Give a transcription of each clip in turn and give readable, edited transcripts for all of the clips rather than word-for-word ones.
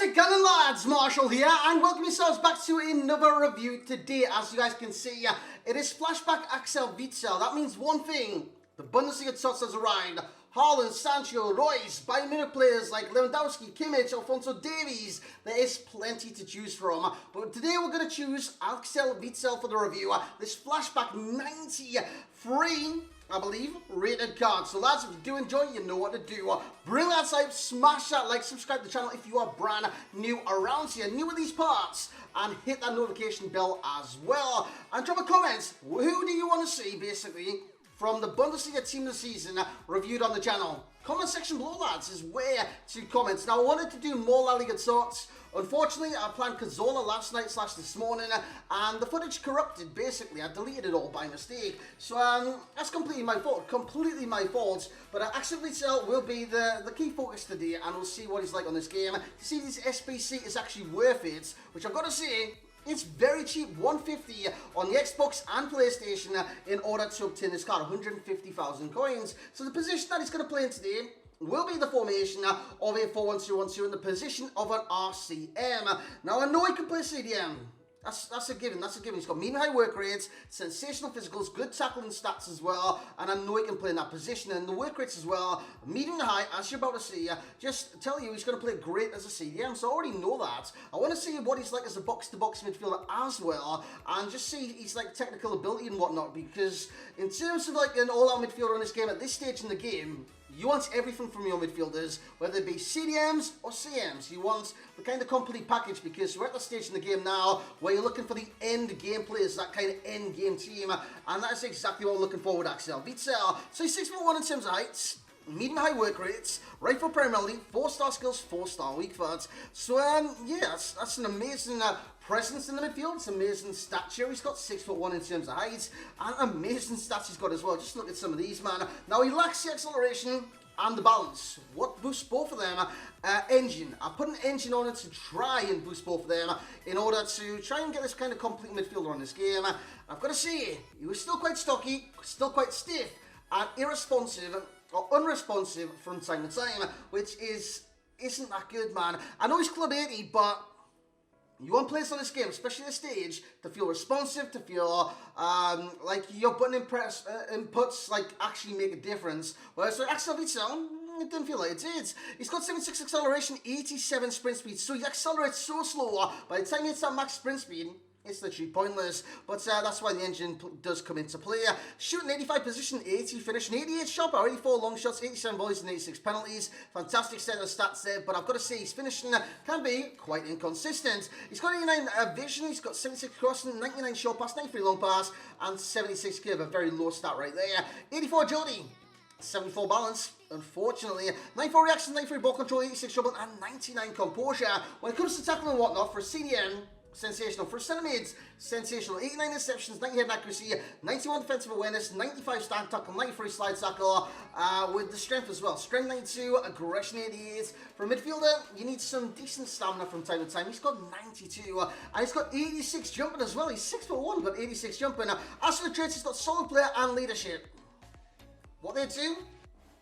it going, lads? Marshall here, and welcome yourselves back to another review today. As you guys can see, it is Flashback Witsel. That means one thing: the Bundesliga TOTS has arrived. Haaland, Sancho, Royce, Bayern Munich players like Lewandowski, Kimmich, Alphonso Davies. There is plenty to choose from. But today we're going to choose Witsel for the review. This Flashback 93, I believe, rated card. So lads, if you do enjoy, you know what to do. Bring that type, smash that like, subscribe to the channel if you are brand new around here, new in these parts, and hit that notification bell as well. And drop a comment, who do you want to see basically from the Bundesliga team of the season reviewed on the channel? Comment section below, lads, is where to comment. Now, I wanted to do more La Liga TOTS. Unfortunately, I planned Cazorla last night / this morning, and the footage corrupted, basically. I deleted it all by mistake. So, that's completely my fault. Completely my fault. But Witsel will be the key focus today, and we'll see what he's like on this game. To see if this SBC is actually worth it, which I've got to say, it's very cheap, $150 on the Xbox and PlayStation in order to obtain this card, 150,000 coins. So the position that he's going to play in today will be the formation of a 4-1-2-1-2 in the position of an RCM. Now, I know he can play CDM. That's a given, He's got medium high work rates, sensational physicals, good tackling stats as well, and I know he can play in that position. And the work rates as well, medium to high, as you're about to see. Just tell you, he's going to play great as a CDM, so I already know that. I want to see what he's like as a box-to-box midfielder as well, and just see his like technical ability and whatnot, because in terms of like an all-out midfielder in this game, at this stage in the game, you want everything from your midfielders, whether it be CDMs or CMs. You want the kind of complete package, because we're at the stage in the game now where you're looking for the end game players, that kind of end game team, and that's exactly what I'm looking for with Witsel. So he's 6'1" in terms of heights, medium high work rates, right for Premier League, 4-star skills, 4-star weak foot. So yeah, that's an amazing presence in the midfield. It's amazing stature. He's got 6'1" in terms of height, and amazing stats he's got as well. Just look at some of these, man. Now, he lacks the acceleration and the balance. What boosts both of them? Engine. I put an engine on it to try and boost both of them in order to try and get this kind of complete midfielder on this game. I've got to say, he was still quite stocky, still quite stiff, and irresponsive or unresponsive from time to time, which isn't that good, man. I know he's club 80, but you want players on this game, especially at this stage, to feel responsive, to feel like your button inputs like actually make a difference. Whereas for Witsel, it didn't feel like it did. He's got 76 acceleration, 87 sprint speed, so he accelerates so slow. By the time he hits that max sprint speed, it's literally pointless, but that's why the engine does come into play. Shooting 85 position, 80 finishing, 88 shot power, 84 long shots, 87 volleys and 86 penalties. Fantastic set of stats there, but I've got to say his finishing can be quite inconsistent. He's got 89 vision, he's got 76 crossing, 99 short pass, 93 long pass, and 76 curve, a very low stat right there. 84 agility, 74 balance, unfortunately, 94 reaction, 93 ball control, 86 dribble, and 99 composure. When it comes to tackling and whatnot, for a CDM, sensational. For centre mids, sensational. 89 interceptions, 90 head accuracy, 91 defensive awareness, 95 stand tackle, 93 slide tackle, with the strength as well. Strength 92, aggression 88. For a midfielder, you need some decent stamina from time to time. He's got 92, and he's got 86 jumping as well. He's 6'1", but 86 jumping. As for the traits, he's got solid player and leadership. What they do?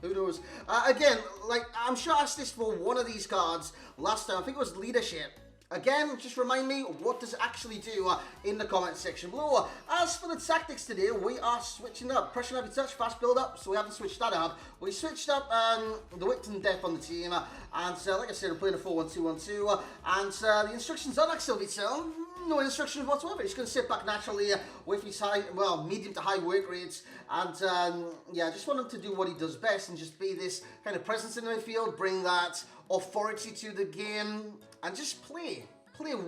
Who knows? Again, like, I'm sure I asked this for one of these cards last time. I think it was leadership. Again, just remind me, what does it actually do in the comment section below. As for the tactics today, we are switching up. Pressure heavy touch, fast build up, so we haven't switched that up. We switched up the width and depth on the team, and like I said, we're playing a 4-1-2-1-2, and the instructions on Witsel, no instructions whatsoever. He's going to sit back naturally with his medium to high work rates, and yeah, I just want him to do what he does best and just be this kind of presence in the midfield, bring that authority to the game, and just play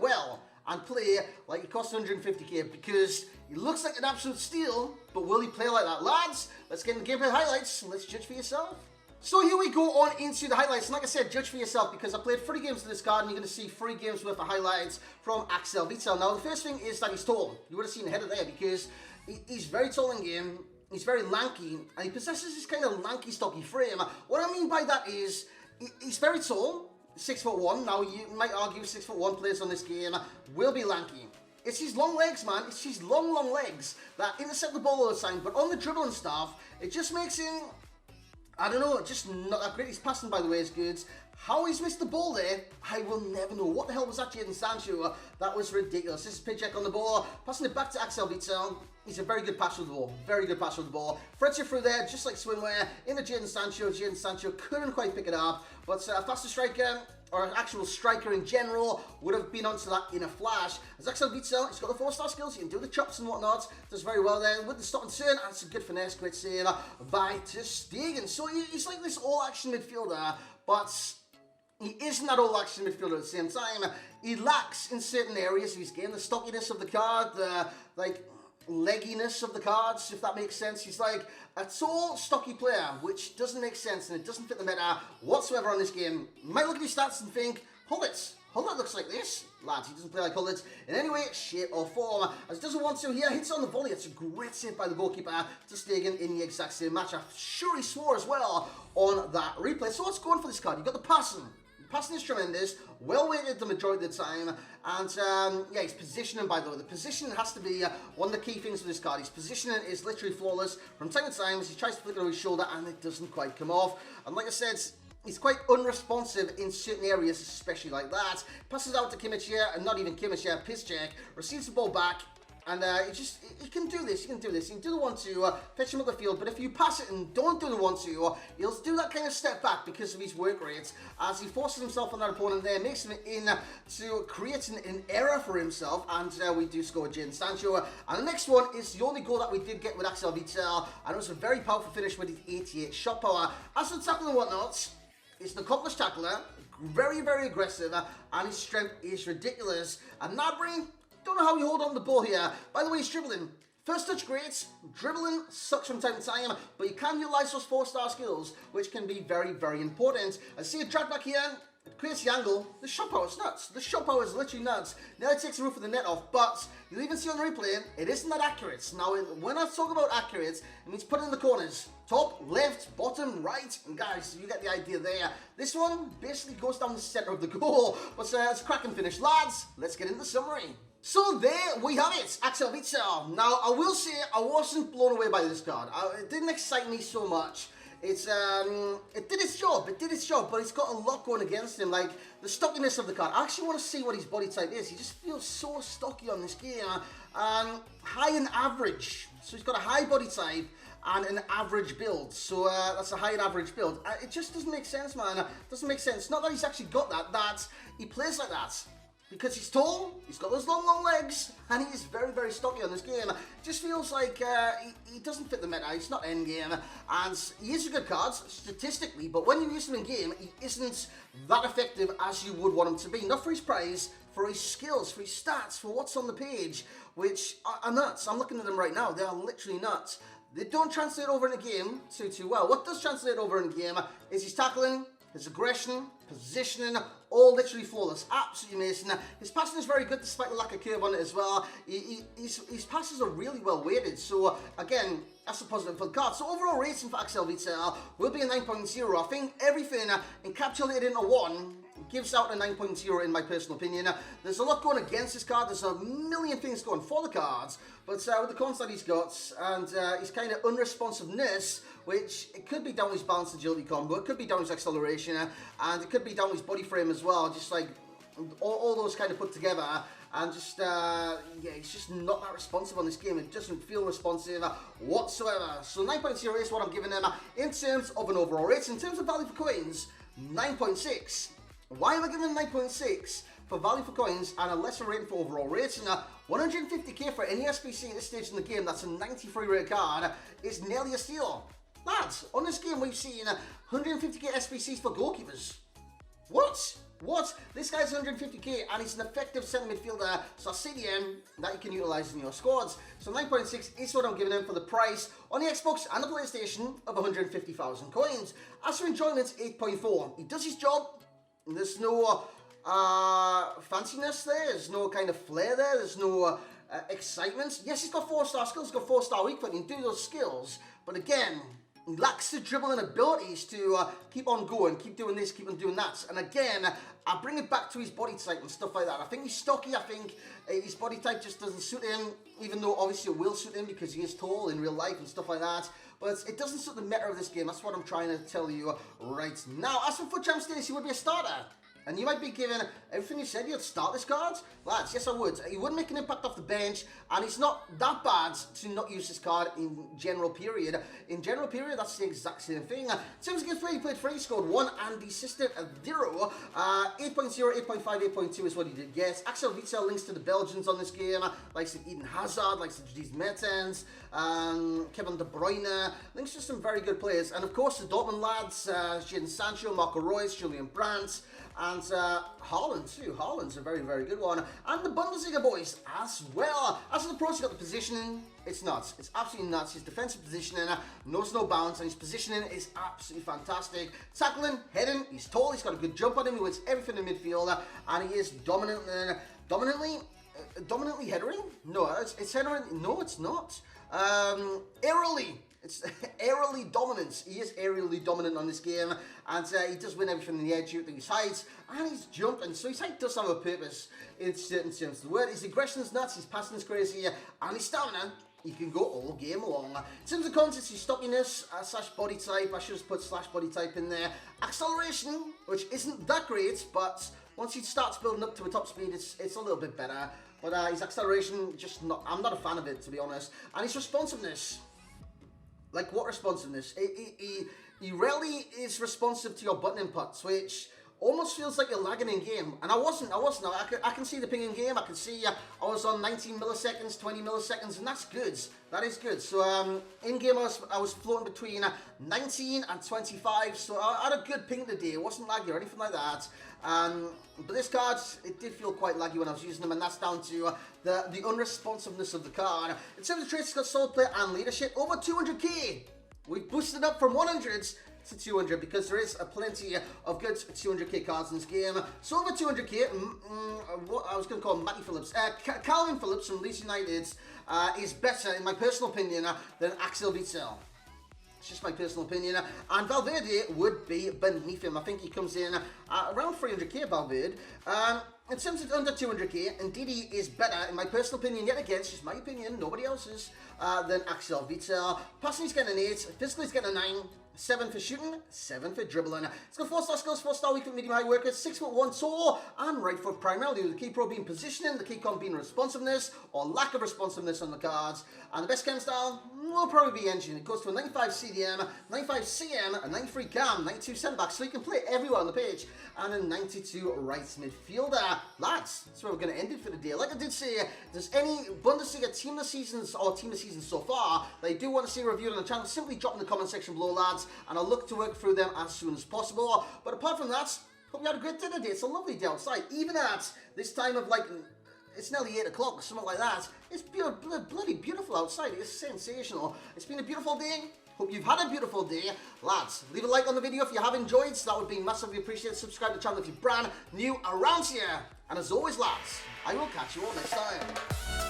well, and play like he costs 150k, because he looks like an absolute steal, but will he play like that? Lads, let's get into gameplay highlights, and let's judge for yourself. So here we go on into the highlights, and like I said, judge for yourself, because I played 3 games of this card, and you're going to see 3 games worth of highlights from Witsel. Now, the first thing is that he's tall. You would have seen the header there, because he's very tall in game, he's very lanky, and he possesses this kind of lanky, stocky frame. What I mean by that is, he's very tall, 6'1". Now, you might argue 6'1" players on this game will be lanky. It's his long legs, man. It's his long legs that intercept the ball all the time. But on the dribble and stuff, it just makes him I don't know, just not that great. His passing, by the way, is good. How he's missed the ball there, I will never know. What the hell was that, Jadon Sancho? That was ridiculous. This is Picek on the ball, passing it back to Axel Witsel. He's a very good passer with the ball. Very good passer with the ball. Threads it through there, just like swimwear, into Jadon Sancho. Jadon Sancho couldn't quite pick it up, but faster striker, or actual striker in general, would have been onto that in a flash. As Axel Witsel, he's got the 4-star skills, he can do the chops and whatnot, does very well there with the stop and turn, and it's a good finesse, great save by Ter Stegen. So he's like this all-action midfielder, but he isn't that all-action midfielder at the same time. He lacks in certain areas of his game, the stockiness of the card, the, like, legginess of the cards, if that makes sense. He's like a tall, stocky player, which doesn't make sense, and it doesn't fit the meta whatsoever on this game. You might look at his stats and think, Hullet looks like this. Lads, he doesn't play like Hullet in any way, shape or form. As he doesn't want to here, hits on the volley. It's a great save by the goalkeeper to Stegen in the exact same match. I'm sure he swore as well on that replay. So what's going for this card? You've got the passing. Passing is tremendous, well weighted the majority of the time, and yeah, his positioning, by the way, the positioning has to be one of the key things with this card. His positioning is literally flawless from time to time as he tries to flick it over his shoulder and it doesn't quite come off. And like I said, he's quite unresponsive in certain areas, especially like that. Passes out to Kimmich here, and not even Kimmich here, Piszczek, receives the ball back. And he can do this, he can do the 1-2, fetch him up the field, but if you pass it and don't do the 1-2, he'll do that kind of step back because of his work rates, as he forces himself on that opponent there, makes him in to create an error for himself, and we do score Jadon Sancho. And the next one is the only goal that we did get with Axel Witsel, and it was a very powerful finish with his 88 shot power. As for the tackling and whatnot, it's an accomplished tackler, very, very aggressive, and his strength is ridiculous. And Gnabry, don't know how you hold on the ball here. By the way, he's dribbling. First touch great, dribbling sucks from time to time, but you can utilize those 4-star skills, which can be very, very important. I see a drag back here, it creates the angle. The shot power is nuts. The shot power is literally nuts. Nearly takes the roof of the net off, but you'll even see on the replay, it isn't that accurate. Now, when I talk about accurate, it means put it in the corners. Top, left, bottom, right, and guys, you get the idea there. This one basically goes down the center of the goal, but it's a cracking finish. Lads, let's get into the summary. So there we have it, Axel Witsel. Now, I will say I wasn't blown away by this card. It didn't excite me so much. It did its job, but it's got a lot going against him, like the stockiness of the card. I actually want to see what his body type is. He just feels so stocky on this game. High and average. So he's got a high body type and an average build. So that's a high and average build. It just doesn't make sense, man. It doesn't make sense. Not that he's actually got that he plays like that. Because he's tall, he's got those long legs, and he's very, very stocky on this game. It just feels like he doesn't fit the meta, he's not endgame, and he is a good card, statistically, but when you use him in game, he isn't that effective as you would want him to be. Not for his price, for his skills, for his stats, for what's on the page, which are nuts. I'm looking at them right now, they are literally nuts. They don't translate over in the game too well. What does translate over in the game is his tackling, his aggression, positioning, all literally flawless. Absolutely amazing. His passing is very good despite the lack of curve on it as well. His passes are really well weighted. So again, that's a positive for the card. So overall rating for Axel Witsel will be a 9.0. I think everything encapsulated into one gives out a 9.0 in my personal opinion. There's a lot going against this card. There's a million things going for the cards. But with the cons that he's got and his kind of unresponsiveness, which it could be down his balance agility combo, it could be down his acceleration, and it could be down his body frame as well, just like all those kind of put together, and just, yeah, he's just not that responsive on this game. It doesn't feel responsive whatsoever. So 9.0 is what I'm giving him in terms of an overall rate. In terms of value for coins, 9.6. Why am I giving him 9.6? For value for coins and a lesser rating for overall rating? 150k for any SBC at this stage in the game, that's a 93 rate card, is nearly a steal. Lads, on this game we've seen 150k SBCs for goalkeepers. What? What? This guy's 150k and he's an effective centre midfielder, so CDM that you can utilise in your squads. So 9.6 is what I'm giving him for the price on the Xbox and the PlayStation of 150,000 coins. As for enjoyment, 8.4. He does his job. There's no fanciness there, there's no kind of flair there, there's no excitement. Yes, he's got 4-star skills, he's got 4-star weak foot, he can do those skills, but again, lacks the dribbling abilities to keep on going, keep doing this, keep on doing that. And again, I bring it back to his body type and stuff like that. I think he's stocky. I think his body type just doesn't suit him, even though obviously it will suit him because he is tall in real life and stuff like that. But it doesn't suit the meta of this game. That's what I'm trying to tell you right now. As for FUT Champ status, he would be a starter. And you might be given everything you said, you'd start this card. Lads, yes I would. He would make an impact off the bench, and it's not that bad to not use this card in general period. In general period, that's the exact same thing. In terms of games played, he played 3, scored 1, and assisted 0. 8.0, 8.5, 8.2 is what he did get. Axel Witsel links to the Belgians on this game, likes to Eden Hazard, likes to Dries Mertens, Kevin De Bruyne, links to some very good players. And of course, the Dortmund lads, Jadon Sancho, Marco Reus, Julian Brandt, and Haaland too. Haaland's a very, very good one. And the Bundesliga boys as well. As for the pros, he's got the positioning. It's nuts. It's absolutely nuts. His defensive positioning knows no bounds, and his positioning is absolutely fantastic. Tackling, heading, he's tall, he's got a good jump on him, he wins everything in midfield, and he is dominantly headering? No, it's headering. No, it's not. Aerially. It's aerially dominance. He is aerially dominant on this game, and he does win everything in the air due to his height, and he's jumping, so his height does have a purpose in certain terms of the word. His aggression's nuts, his passing's crazy, and his stamina, he can go all game long. In terms of context, his stockiness, slash body type, I should have put slash body type in there. Acceleration, which isn't that great, but once he starts building up to a top speed, it's a little bit better. But his acceleration, just not, I'm not a fan of it, to be honest. And his responsiveness. Like, what responsiveness? He rarely is responsive to your button inputs, which almost feels like you're lagging in game. And I wasn't. I can see the ping in game. I can see I was on 19 milliseconds, 20 milliseconds, and that's good. That is good. So in game I was floating between 19 and 25. So I had a good ping today. It wasn't laggy or anything like that. But this card, it did feel quite laggy when I was using them, and that's down to the unresponsiveness of the card. In terms of traits, it's got solid play and leadership. Over 200k. We've boosted up from 100 to 200 because there is plenty of good 200k cards in this game. So over 200k, what I was going to call Matty Phillips, Calvin Phillips from Leeds United is better, in my personal opinion, than Axel Witsel. It's just my personal opinion. And Valverde would be beneath him. I think he comes in around 300k, Valverde. In terms of under 200k, Ndidi is better, in my personal opinion, yet again, it's just my opinion, nobody else's, than Axel Witsel. Passing, he's getting an 8, physically, he's getting a 9. 7 for shooting, 7 for dribbling. It's got 4-star skills, 4-star weak foot, medium high worker, 6'1" tall, and right foot primarily, with the key pro being positioning, the key comp being responsiveness, or lack of responsiveness on the cards. And the best cam style will probably be engine. It goes to a 95 CDM, 95 CM, a 93 cam, 92 centre back, so you can play everywhere on the pitch, and a 92 right midfielder. Lads, that's where we're going to end it for the day. Like I did say, if there's any Bundesliga team of the seasons, or team of the seasons so far, that you do want to see reviewed on the channel, simply drop in the comment section below, lads, and I'll look to work through them as soon as possible. But apart from that, hope you had a great day today. It's a lovely day outside, even at this time of, like, it's nearly 8 o'clock or something like that. It's bloody beautiful outside. It's sensational. It's been a beautiful day. Hope you've had a beautiful day. Lads, leave a like on the video if you have enjoyed, so that would be massively appreciated. Subscribe to the channel if you're brand new around here. And as always, lads, I will catch you all next time.